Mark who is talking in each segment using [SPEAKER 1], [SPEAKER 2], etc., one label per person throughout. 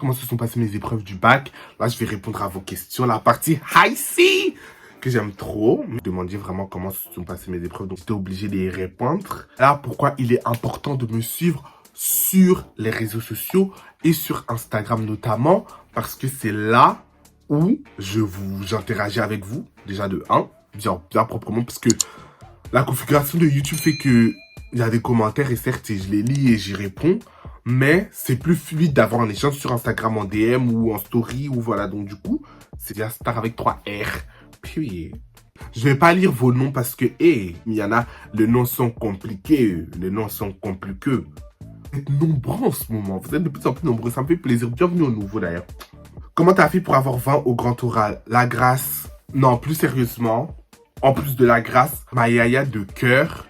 [SPEAKER 1] comment se sont passées mes épreuves du bac. Là, je vais répondre à vos questions. La partie high C que j'aime trop. Me demandiez vraiment comment se sont passées mes épreuves. Donc, j'étais obligé de y répondre. Là, pourquoi il est important de me suivre sur les réseaux sociaux et sur Instagram notamment. Parce que c'est là où j'interagis avec vous. Déjà de 1, bien proprement. Parce que la configuration de YouTube fait que il y a des commentaires et certes, je les lis et j'y réponds. Mais c'est plus fluide d'avoir un échange sur Instagram en DM ou en story ou voilà. Donc du coup, c'est bien Star avec 3 R. Puis, je vais pas lire vos noms parce que, il y en a, les noms sont compliqués. Les noms sont compliqués. Vous êtes nombreux en ce moment. Vous êtes de plus en plus nombreux. Ça me fait plaisir. Bienvenue au nouveau d'ailleurs. Comment t'as fait pour avoir 20 au grand oral? La grâce. Non, plus sérieusement. En plus de la grâce, ma yaya de cœur,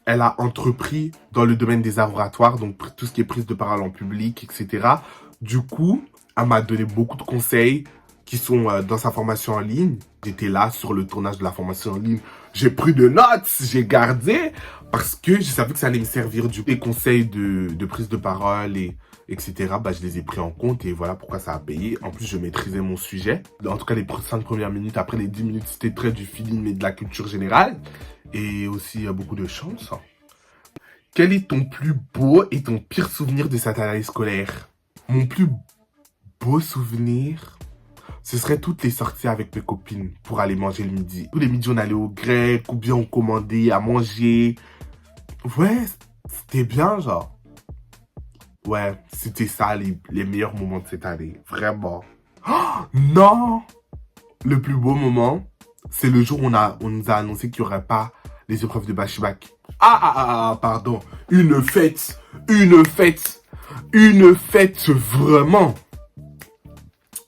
[SPEAKER 1] elle a entrepris dans le domaine des oratoires, donc tout ce qui est prise de parole en public, etc. Du coup, elle m'a donné beaucoup de conseils qui sont dans sa formation en ligne. J'étais là sur le tournage de la formation en ligne. J'ai pris de notes, j'ai gardé, parce que je savais que ça allait me servir des conseils de prise de parole et etc. Bah, je les ai pris en compte et voilà pourquoi ça a payé. En plus, je maîtrisais mon sujet. En tout cas, les 5 premières minutes, après les 10 minutes, c'était très du feeling et de la culture générale. Et aussi beaucoup de chance. Quel est ton plus beau et ton pire souvenir de cette année scolaire? Mon plus beau souvenir, ce serait toutes les sorties avec mes copines pour aller manger le midi. Tous les midis, on allait au grec ou bien on commandait à manger. Ouais, c'était bien, genre. Ouais, c'était ça les meilleurs moments de cette année. Vraiment. Oh, non! Le plus beau moment, c'est le jour où on nous a annoncé qu'il n'y aurait pas les épreuves de Bachibak. Pardon. Une fête, vraiment.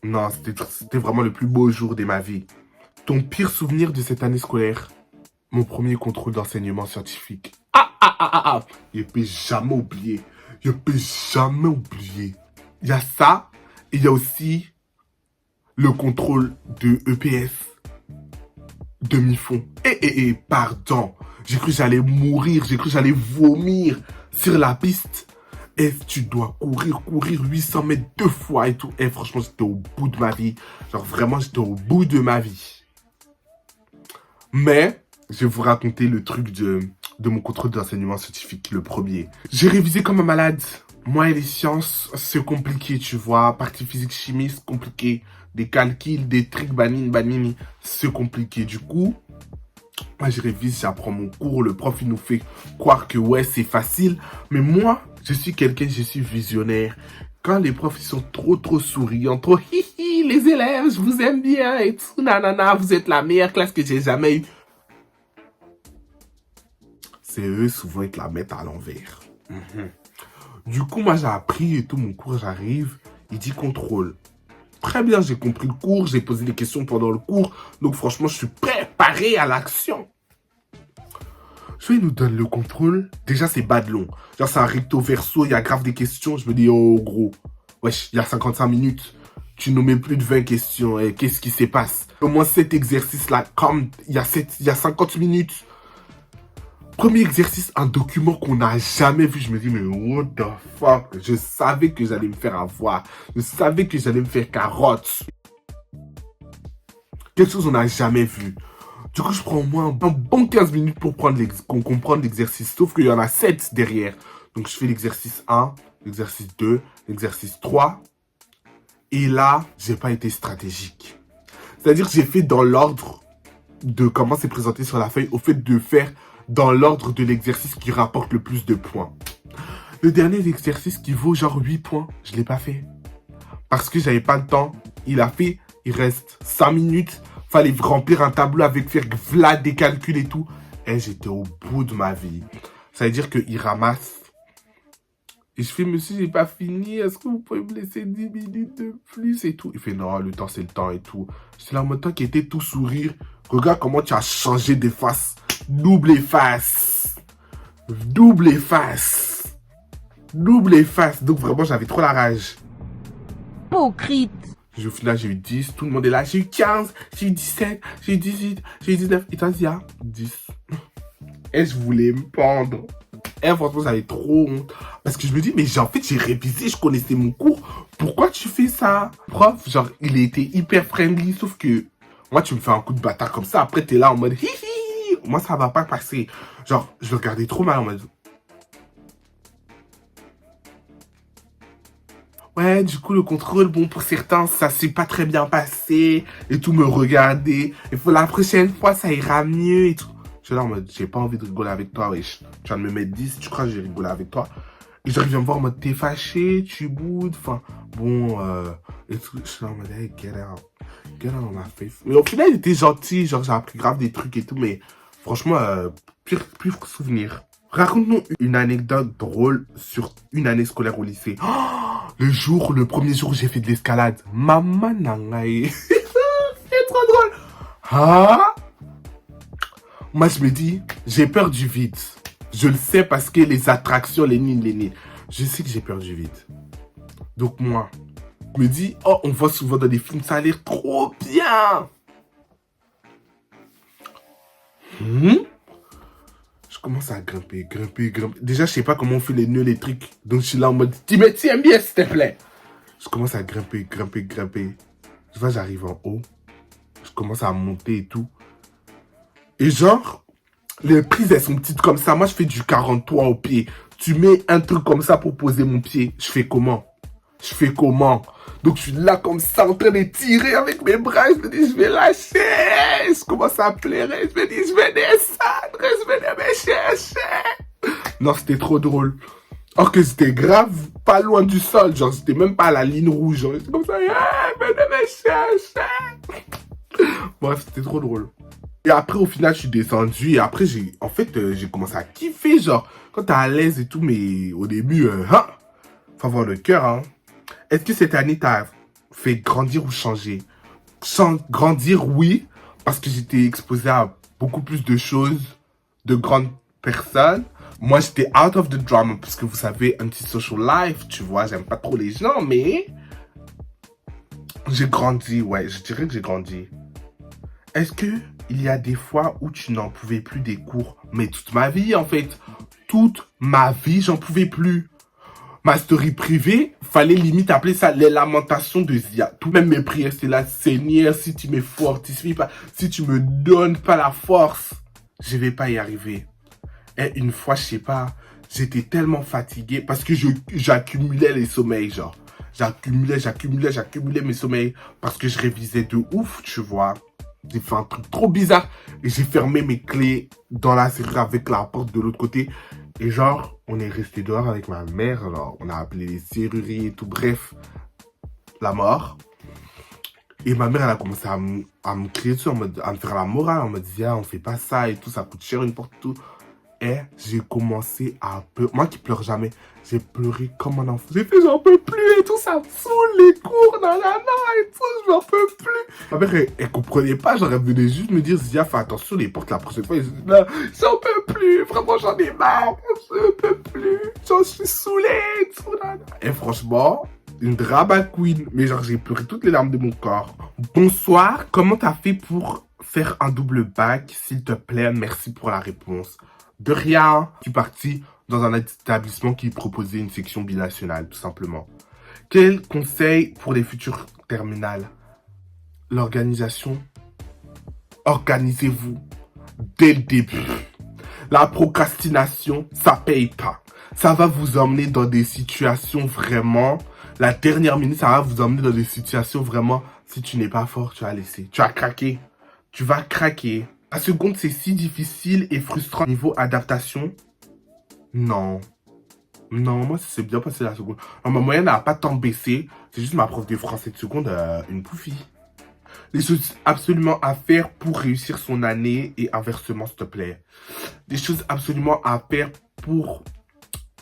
[SPEAKER 1] Non, c'était vraiment le plus beau jour de ma vie. Ton pire souvenir de cette année scolaire? Mon premier contrôle d'enseignement scientifique. Je peux jamais oublier. Je peux jamais oublier. Il y a ça, et il y a aussi le contrôle de EPS. Demi-fond. Pardon. J'ai cru que j'allais mourir, j'ai cru que j'allais vomir sur la piste. Et tu dois courir 800 mètres 2 fois et tout. Et franchement, j'étais au bout de ma vie. Genre vraiment, j'étais au bout de ma vie. Mais, je vais vous raconter le truc de mon contrôle d'enseignement scientifique, le premier. J'ai révisé comme un malade. Moi et les sciences, c'est compliqué, tu vois. Partie physique, chimie, c'est compliqué. Des calculs, des trucs, banini, c'est compliqué. Du coup, moi, je révise, j'apprends mon cours. Le prof, il nous fait croire que ouais, c'est facile. Mais moi, je suis visionnaire. Quand les profs, ils sont trop souriants, trop hihi, les élèves, je vous aime bien et tout, nanana, vous êtes la meilleure classe que j'ai jamais eue. C'est eux, souvent, ils te la mettent à l'envers. Du coup, moi, j'ai appris et tout, mon cours, j'arrive, il dit contrôle. Très bien, j'ai compris le cours, j'ai posé des questions pendant le cours. Donc franchement, je suis préparé à l'action. Il nous donne le contrôle. Déjà, c'est bas de long. Genre, c'est un recto verso, il y a grave des questions. Je me dis, oh gros, wesh, il y a 55 minutes. Tu nous mets plus de 20 questions. Et qu'est-ce qui se passe? Au moins, cet exercice-là, comme il y a 50 minutes. Premier exercice, un document qu'on n'a jamais vu. Je me dis, mais what the fuck? Je savais que j'allais me faire avoir. Je savais que j'allais me faire carotte. Quelque chose qu'on n'a jamais vu. Du coup, je prends au moins un bon 15 minutes pour comprendre l'exercice. Sauf qu'il y en a 7 derrière. Donc, je fais l'exercice 1, l'exercice 2, l'exercice 3. Et là, j'ai pas été stratégique. C'est-à-dire que j'ai fait dans l'ordre de comment c'est présenté sur la feuille, au fait de faire dans l'ordre de l'exercice qui rapporte le plus de points. Le dernier exercice qui vaut genre 8 points, je l'ai pas fait. Parce que j'avais pas le temps. Il reste 5 minutes. Fallait remplir un tableau avec faire v'là des calculs et tout. Et j'étais au bout de ma vie. Ça veut dire qu'il ramasse. Et je fais, monsieur, j'ai pas fini. Est-ce que vous pouvez me laisser 10 minutes de plus et tout? Il fait, non, le temps, c'est le temps et tout. C'est là, mon temps qui était tout sourire. Regarde comment tu as changé de face. Double face. Donc vraiment, j'avais trop la rage.
[SPEAKER 2] Hypocrite.
[SPEAKER 1] Au final, j'ai eu 10. Tout le monde est là. J'ai eu 15. J'ai eu 17. J'ai eu 18. J'ai eu 19. Et toi, Zia? 10. Et je voulais me pendre. Eh, franchement, j'avais trop honte. Parce que je me dis, mais en fait, j'ai révisé, je connaissais mon cours. Pourquoi tu fais ça? Prof, genre, il était hyper friendly, sauf que moi, tu me fais un coup de bâtard comme ça. Après, t'es là en mode, hi hi. Moi, ça va pas passer. Genre, je le regardais trop mal en mode. Ouais, du coup, le contrôle, bon, pour certains, ça s'est pas très bien passé. Et tout, me regarder. Il faut la prochaine fois, ça ira mieux et tout. Je suis là en mode, j'ai pas envie de rigoler avec toi, wesh. Tu vas me mettre 10, tu crois que j'ai rigolé avec toi? Et genre, il vient me voir en mode, t'es fâché, tu boudes, enfin, bon, et tout. Je suis là en mode, hey, get out. Get out of my face. Mais au final, il était gentil, genre, j'ai appris grave des trucs et tout, mais franchement, pur souvenir. Raconte-nous une anecdote drôle sur une année scolaire au lycée. Oh, le premier jour où j'ai fait de l'escalade. Maman nangaï. C'est trop drôle. Ah? Moi, je me dis, j'ai peur du vide. Je le sais parce que les attractions, les nines. Je sais que j'ai peur du vide. Donc moi, je me dis, oh, on voit souvent dans des films, ça a l'air trop bien. Je commence à grimper. Déjà, je sais pas comment on fait les nœuds, les trucs. Donc, je suis là en mode, tiens bien, s'il te plaît. Je commence à grimper. Tu vois, j'arrive en haut. Je commence à monter et tout. Et genre, les prises, elles sont petites comme ça. Moi, je fais du 43 au pied. Tu mets un truc comme ça pour poser mon pied. Je fais comment? Donc, je suis là comme ça, en train de tirer avec mes bras. Je me dis, je vais lâcher. Je commence à pleurer. Je me dis, je vais descendre. Je vais me chercher. Non, c'était trop drôle. Or que c'était grave pas loin du sol. Genre, c'était même pas à la ligne rouge. Genre, j'étais comme ça, venez me chercher. Bref, c'était trop drôle. Et après, au final, je suis descendu. Et après, j'ai commencé à kiffer. Genre, quand t'es à l'aise et tout. Mais au début, faut avoir le cœur, hein. Est-ce que cette année t'a fait grandir ou changer? Grandir, oui. Parce que j'étais exposé à beaucoup plus de choses, de grandes personnes. Moi, j'étais out of the drama. Parce que vous savez, un petit social life, tu vois. J'aime pas trop les gens, mais j'ai grandi, ouais. Je dirais que j'ai grandi. Est-ce que il y a des fois où tu n'en pouvais plus des cours? Mais toute ma vie, en fait. Toute ma vie, j'en pouvais plus. Ma story privée, fallait limite appeler ça les lamentations de Zia. Tout même mes prières, c'est là, Seigneur, si tu me fortifies pas, si tu me donnes pas la force, je vais pas y arriver. Et une fois, je sais pas, j'étais tellement fatigué parce que j'accumulais les sommeils, genre. J'accumulais mes sommeils parce que je révisais de ouf, tu vois. J'ai fait un truc trop bizarre et j'ai fermé mes clés dans la serrure avec la porte de l'autre côté. Et genre, on est resté dehors avec ma mère. Alors, on a appelé les serruriers et tout. Bref, la mort. Et ma mère, elle a commencé à me crier dessus, à me faire la morale. On me disait, on fait pas ça et tout, ça coûte cher une porte et tout. Et j'ai commencé à pleurer. Moi qui pleure jamais, j'ai pleuré comme un enfant. J'ai fait, j'en peux plus et tout, ça me saoule, les cours, nanana et tout, j'en peux plus. Ma mère, elle comprenait pas, j'aurais venait juste me dire, Zia, fais attention, les portes la prochaine fois. J'en peux plus, vraiment, j'en ai marre, je peux plus, j'en suis saoulé et tout, nanana. Et franchement, une drama queen. Mais genre, j'ai pleuré toutes les larmes de mon corps. Bonsoir, comment t'as fait pour faire un double bac, s'il te plaît? Merci pour la réponse. De rien, je suis parti dans un établissement qui proposait une section binationale, tout simplement. Quel conseil pour les futurs terminales? L'organisation. Organisez-vous dès le début. La procrastination, ça paye pas. Ça va vous emmener dans des situations vraiment... La dernière minute, ça va vous emmener dans des situations vraiment... Si tu n'es pas fort, tu vas laisser. Tu vas craquer. Tu vas craquer. La seconde, c'est si difficile et frustrant. Niveau adaptation, non. Non, moi, c'est bien passé la seconde. Non, ma moyenne n'a pas tant baissé. C'est juste ma prof de français de seconde, une poufie. Les choses absolument à faire pour réussir son année et inversement, s'il te plaît. Des choses absolument à faire pour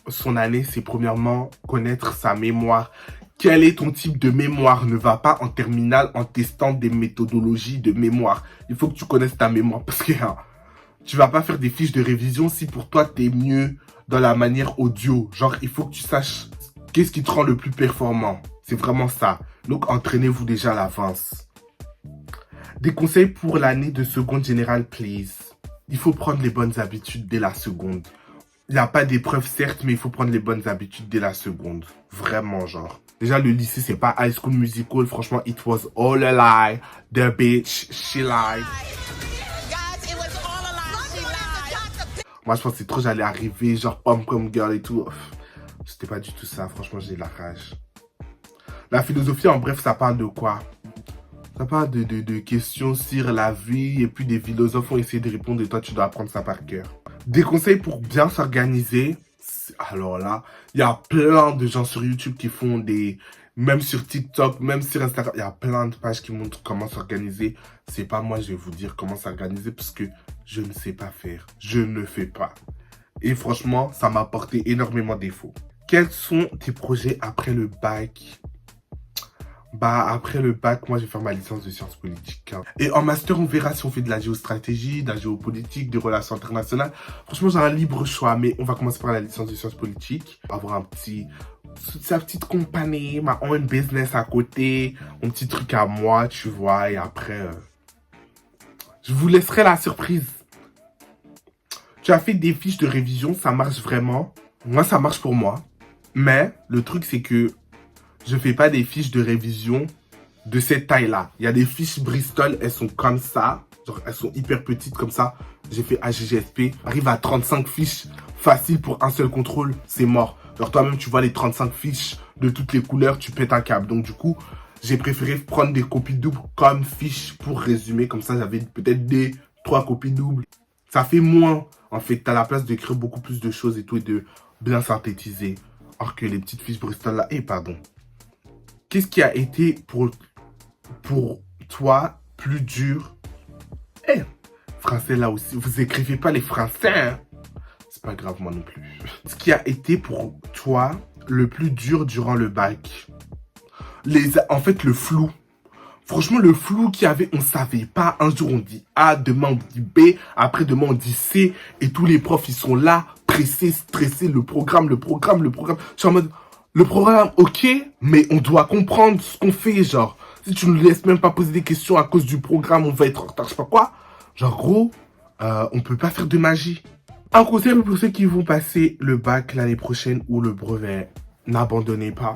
[SPEAKER 1] son année, c'est premièrement connaître sa mémoire. Quel est ton type de mémoire? Ne va pas en terminale en testant des méthodologies de mémoire. Il faut que tu connaisses ta mémoire parce que tu vas pas faire des fiches de révision si pour toi t'es mieux dans la manière audio. Genre, il faut que tu saches qu'est-ce qui te rend le plus performant. C'est vraiment ça. Donc, entraînez-vous déjà à l'avance. Des conseils pour l'année de seconde générale, please. Il faut prendre les bonnes habitudes dès la seconde. Il n'y a pas d'épreuve, certes, mais il faut prendre les bonnes habitudes dès la seconde. Vraiment, genre. Déjà, le lycée, c'est pas High School Musical. Franchement, it was all a lie. The bitch, she lied. Moi, je pensais trop j'allais arriver, genre pom-pom girl et tout. C'était pas du tout ça. Franchement, j'ai de la rage. La philosophie, en bref, ça parle de quoi? Ça parle de questions sur la vie. Et puis, des philosophes ont essayé de répondre et toi, tu dois apprendre ça par cœur. Des conseils pour bien s'organiser. Alors là, il y a plein de gens sur YouTube qui font des... Même sur TikTok, même sur Instagram, il y a plein de pages qui montrent comment s'organiser. C'est pas moi, je vais vous dire comment s'organiser parce que je ne sais pas faire. Je ne fais pas. Et franchement, ça m'a apporté énormément de défauts. Quels sont tes projets après le bac? Bah, après le bac, moi, je vais faire ma licence de sciences politiques. Hein. Et en master, on verra si on fait de la géostratégie, de la géopolitique, des relations internationales. Franchement, j'ai un libre choix, mais on va commencer par la licence de sciences politiques. Avoir un petit... sa petite compagnie, ma own business à côté, mon petit truc à moi, tu vois. Et après, je vous laisserai la surprise. Tu as fait des fiches de révision, ça marche vraiment. Moi, ça marche pour moi. Mais le truc, c'est que je fais pas des fiches de révision de cette taille-là. Il y a des fiches Bristol, elles sont comme ça. Genre, elles sont hyper petites comme ça. J'ai fait AGGSP. Arrive à 35 fiches faciles pour un seul contrôle, c'est mort. Genre, toi-même, tu vois les 35 fiches de toutes les couleurs, tu pètes un câble. Donc, du coup, j'ai préféré prendre des copies doubles comme fiches pour résumer. Comme ça, j'avais peut-être 3 copies doubles. Ça fait moins. En fait, tu as la place d'écrire beaucoup plus de choses et tout et de bien synthétiser. Alors que les petites fiches Bristol là, pardon. Qu'est-ce qui a été pour toi plus dur? Français là aussi, vous écrivez pas les français, hein? C'est pas grave, moi non plus. Ce qui a été pour toi le plus dur durant le bac? En fait, le flou. Franchement, le flou qu'il y avait, on savait pas. Un jour, on dit A, demain, on dit B, après, demain, on dit C. Et tous les profs, ils sont là, pressés, stressés, le programme. Je suis en mode... Le programme, ok, mais on doit comprendre ce qu'on fait, genre. Si tu ne nous laisses même pas poser des questions à cause du programme, on va être en retard, je sais pas quoi. Genre, gros, on peut pas faire de magie. Un conseil pour ceux qui vont passer le bac l'année prochaine ou le brevet, n'abandonnez pas.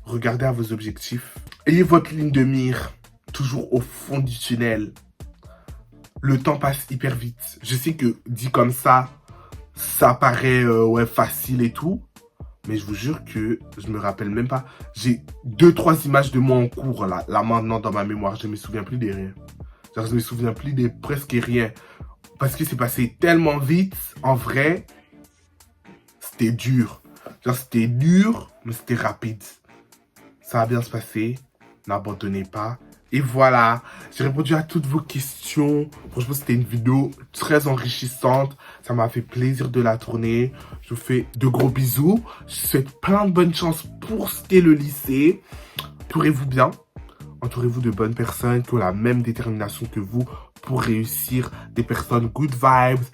[SPEAKER 1] Regardez à vos objectifs. Ayez votre ligne de mire toujours au fond du tunnel. Le temps passe hyper vite. Je sais que dit comme ça paraît ouais, facile et tout. Mais je vous jure que je me rappelle même pas. J'ai 2-3 images de moi en cours là maintenant dans ma mémoire. Je me souviens plus de rien. Genre je me souviens plus de presque rien. Parce que c'est passé tellement vite. En vrai, c'était dur. Genre c'était dur, mais c'était rapide. Ça va bien se passer. N'abandonnez pas. Et voilà, j'ai répondu à toutes vos questions. Franchement, c'était une vidéo très enrichissante. Ça m'a fait plaisir de la tourner. Je vous fais de gros bisous. Je vous souhaite plein de bonnes chances pour citer le lycée. Entourez-vous bien. Entourez-vous de bonnes personnes qui ont la même détermination que vous pour réussir. Des personnes good vibes,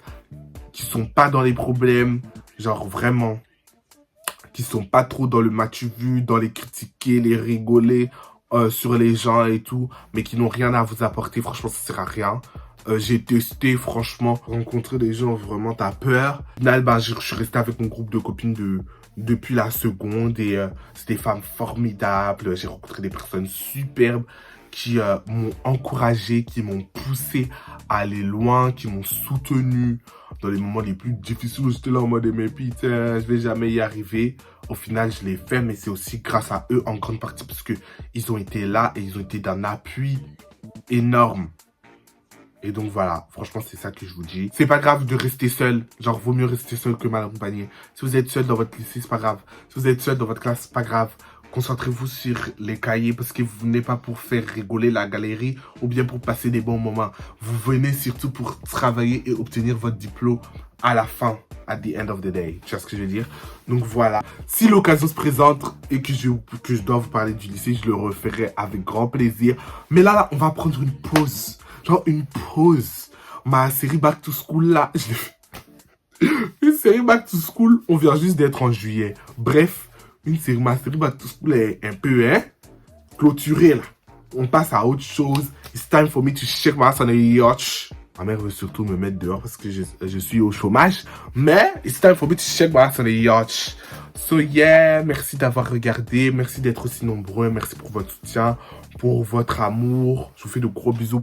[SPEAKER 1] qui sont pas dans les problèmes. Genre vraiment, qui sont pas trop dans le m'as-tu vu, dans les critiquer, les rigoler. Sur les gens et tout, mais qui n'ont rien à vous apporter. Franchement, ça sert à rien. J'ai testé, franchement, rencontrer des gens, vraiment, t'as peur. Au final, bah, je suis resté avec mon groupe de copines depuis la seconde et c'est des femmes formidables. J'ai rencontré des personnes superbes qui m'ont encouragé, qui m'ont poussé à aller loin, qui m'ont soutenu dans les moments les plus difficiles où j'étais là en mode mais putain, je vais jamais y arriver. Au final, je l'ai fait, mais c'est aussi grâce à eux en grande partie parce que ils ont été là et ils ont été d'un appui énorme. Et donc voilà, franchement, c'est ça que je vous dis. C'est pas grave de rester seul. Genre, vaut mieux rester seul que mal accompagné. Si vous êtes seul dans votre lycée, c'est pas grave. Si vous êtes seul dans votre classe, c'est pas grave. Concentrez-vous sur les cahiers parce que vous venez pas pour faire rigoler la galerie ou bien pour passer des bons moments. Vous venez surtout pour travailler et obtenir votre diplôme à la fin, at the end of the day. Tu vois ce que je veux dire? Donc voilà. Si l'occasion se présente et que je dois vous parler du lycée, je le referai avec grand plaisir. Mais là, on va prendre une pause. Genre une pause. Ma série Back to School là, une série Back to School, on vient juste d'être en juillet. Bref. Ma série Back to School est un peu clôturée là. On passe à autre chose. It's time for me to shake my ass on a yacht. Ma mère veut surtout me mettre dehors parce que je suis au chômage. Mais it's time for me to check my ass on the yacht. So yeah, merci d'avoir regardé. Merci d'être aussi nombreux. Merci pour votre soutien, pour votre amour. Je vous fais de gros bisous.